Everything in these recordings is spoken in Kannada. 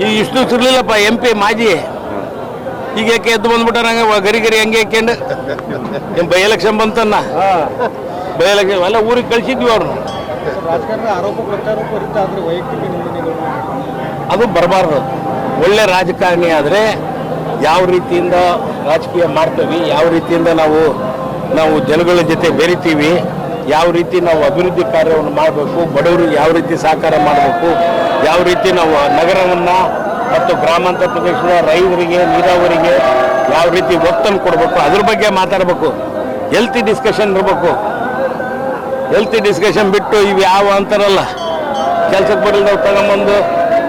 ಈಗ ಇಷ್ಟು ಇರ್ಲಿಲ್ಲಪ್ಪ MP ಮಾಜಿ ಈಗ ಯಾಕೆ ಎದ್ದು ಬಂದ್ಬಿಟ್ಟಾರ ಗರಿ ಗರಿ ಹಂಗೆ ಹಾಕ್ಯಂಡು ಬೈ ಎಲೆಕ್ಷನ್ ಬಂತನ್ನ ಬೈ ಎಲೆಕ್ಷನ್ ಎಲ್ಲ ಊರಿಗೆ ಕಳಿಸಿದ್ವಿ ಅವ್ರನ್ನ. ರಾಜಕಾರಣ ಆರೋಪ ಪ್ರತ್ಯಾರೋಪ ಇರುತ್ತೆ, ಆದರೆ ವೈಯಕ್ತಿಕ ನಿಂದನೆಗಳು ಅದು ಬರಬಾರ್ದು. ಒಳ್ಳೆ ರಾಜಕಾರಣಿ ಆದರೆ ಯಾವ ರೀತಿಯಿಂದ ರಾಜಕೀಯ ಮಾಡ್ತೀವಿ, ಯಾವ ರೀತಿಯಿಂದ ನಾವು ಜನಗಳ ಜೊತೆ ಬೆರಿತೀವಿ, ಯಾವ ರೀತಿ ನಾವು ಅಭಿವೃದ್ಧಿ ಕಾರ್ಯವನ್ನು ಮಾಡಬೇಕು, ಬಡವರಿಗೆ ಯಾವ ರೀತಿ ಸಹಕಾರ ಮಾಡಬೇಕು, ಯಾವ ರೀತಿ ನಾವು ನಗರವನ್ನು ಮತ್ತು ಗ್ರಾಮಾಂತರ ಪ್ರದೇಶದ ರೈತರಿಗೆ ನೀರಾವರಿಗೆ ಯಾವ ರೀತಿ ಒತ್ತನ್ನು ಕೊಡಬೇಕು, ಅದ್ರ ಬಗ್ಗೆ ಮಾತಾಡಬೇಕು. ಹೆಲ್ತಿ ಡಿಸ್ಕಷನ್ ಇರಬೇಕು. ಹೆಲ್ತಿ ಡಿಸ್ಕಷನ್ ಬಿಟ್ಟು ಇವು ಯಾವ ಅಂತಾರಲ್ಲ ಕೆಲಸಕ್ಕೆ ಬರಲಿ ನಾವು ತಗೊಂಬಂದು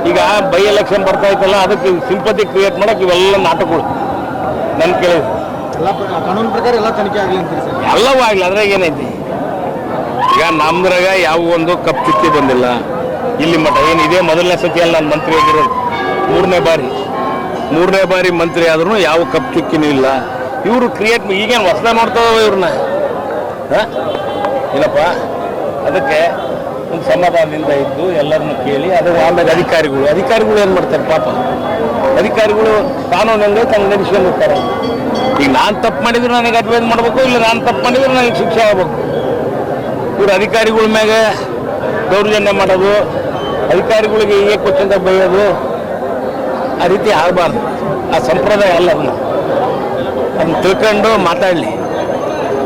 ಈಗ ಬೈ ಎಲೆಕ್ಷನ್ ಬರ್ತಾ ಇತ್ತಲ್ಲ ಅದಕ್ಕೆ ಸಿಂಪತಿ ಕ್ರಿಯೇಟ್ ಮಾಡೋಕೆ ಇವೆಲ್ಲ ನಾಟಕಗಳು ನನ್ನ ಕೇಳಿದ್ರು. ಎಲ್ಲ ಕಾನೂನು ಪ್ರಕಾರ ಎಲ್ಲ ತನಿಖೆ ಆಗಲಿ ಅಂತೀರಿ ಸರ್? ಎಲ್ಲವೂ ಆಗಲಿ, ಅದ್ರಾಗ ಏನೈತಿ. ಈಗ ನಮ್ದ್ರಾಗ ಯಾವ ಒಂದು ಕಪ್ ಚುಕ್ಕಿ ಬಂದಿಲ್ಲ ಇಲ್ಲಿ ಮಠ. ಏನು ಇದೇ ಮೊದಲನೇ ಸತಿಯಲ್ಲಿ ನಾನು ಮಂತ್ರಿ ಆಗಿರೋದು, ಮೂರನೇ ಬಾರಿ ಮಂತ್ರಿ ಆದ್ರೂ ಯಾವ ಕಪ್ ಚುಕ್ಕಿನೂ ಇಲ್ಲ. ಇವರು ಕ್ರಿಯೇಟ್ ಈಗೇನು ಹೊಸ ಮಾಡ್ತಾವ ಇವ್ರನ್ನ ಇಲ್ಲಪ್ಪ. ಅದಕ್ಕೆ ಒಂದು ಸಮಾಧಾನದಿಂದ ಇದ್ದು ಎಲ್ಲರನ್ನು ಕೇಳಿ ಅದು ಆಮೇಲೆ ಅಧಿಕಾರಿಗಳು ಏನು ಮಾಡ್ತಾರೆ ಪಾಪ. ಅಧಿಕಾರಿಗಳು ಕಾನೂನಲ್ಲಿ ತಂಗೆ ನಡೆಸ್ಕೊಂಡು ಹೋಗ್ತಾರೆ. ಈಗ ನಾನು ತಪ್ಪು ಮಾಡಿದ್ರು ನನಗೆ ಅಡ್ವೈಸ್ ಮಾಡಬೇಕು, ಇಲ್ಲ ನಾನು ತಪ್ಪು ಮಾಡಿದ್ರು ನನಗೆ ಶಿಕ್ಷೆ ಆಗಬೇಕು. ಇವರು ಅಧಿಕಾರಿಗಳ ಮ್ಯಾಗೆ ದೌರ್ಜನ್ಯ ಮಾಡೋದು, ಅಧಿಕಾರಿಗಳಿಗೆ ಹೀಗೆ ಕೊಚ್ಚಿಂದ ಬೈಯೋದು, ಆ ರೀತಿ ಆಗಬಾರ್ದು. ಆ ಸಂಪ್ರದಾಯ ಅಲ್ಲ. ಅದನ್ನ ತಿಳ್ಕೊಂಡು ಮಾತಾಡಲಿ.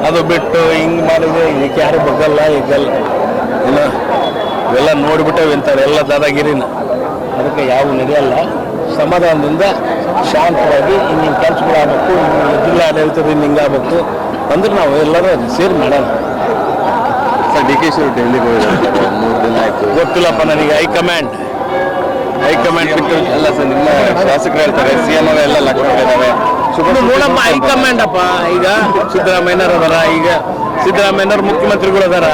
ಅದು ಬಿಟ್ಟು ಹಿಂಗೆ ಮಾಡಿದ್ರೆ ಇದಕ್ಕೆ ಯಾರು ಬಗ್ಗಲ್ಲ ಈಗಲ್ಲ ಇಲ್ಲ. ಇವೆಲ್ಲ ನೋಡಿಬಿಟ್ಟವೆ ಇಂಥವು ಎಲ್ಲ ದಾದಾಗಿರಿನ. ಅದಕ್ಕೆ ಯಾವ ನಡೆಯಲ್ಲ. ಸಮಾಧಾನದಿಂದ ಶಾಂತವಾಗಿ ಹಿಂಗೆ ಕೆಲಸಗಳಾಗಬೇಕು, ಜಿಲ್ಲಾ ಆಡಳಿತದ ಹಿಂಗಾಗಬೇಕು ಅಂದ್ರೆ ನಾವು ಎಲ್ಲರೂ ಸೇರಿ ಮಾಡೋಣ. ಸರ್ DK ಶಿವರು ಡೆಲ್ಲಿಗೆ ಹೋಗಿದ್ದಾರೆ 3 ದಿನ ಆಯಿತು. ಗೊತ್ತಿಲ್ಲಪ್ಪ ನನಗೆ. ಹೈಕಮಾಂಡ್ ಬಿಟ್ಟು ಅಲ್ಲ ಸರ್, ನಿಮ್ಮ ಶಾಸಕರು ಹೇಳ್ತಾರೆ CM ಎಲ್ಲ ಲಕ್ಷ್ಮಿದ್ದಾರೆ. ನೋಡಮ್ಮ, ಹೈಕಮಾಂಡ್ ಅಪ್ಪ. ಈಗ ಸಿದ್ದರಾಮಯ್ಯನವರು ಅದಾರ, ಈಗ ಸಿದ್ದರಾಮಯ್ಯನವ್ರು ಮುಖ್ಯಮಂತ್ರಿಗಳು ಅದಾರ.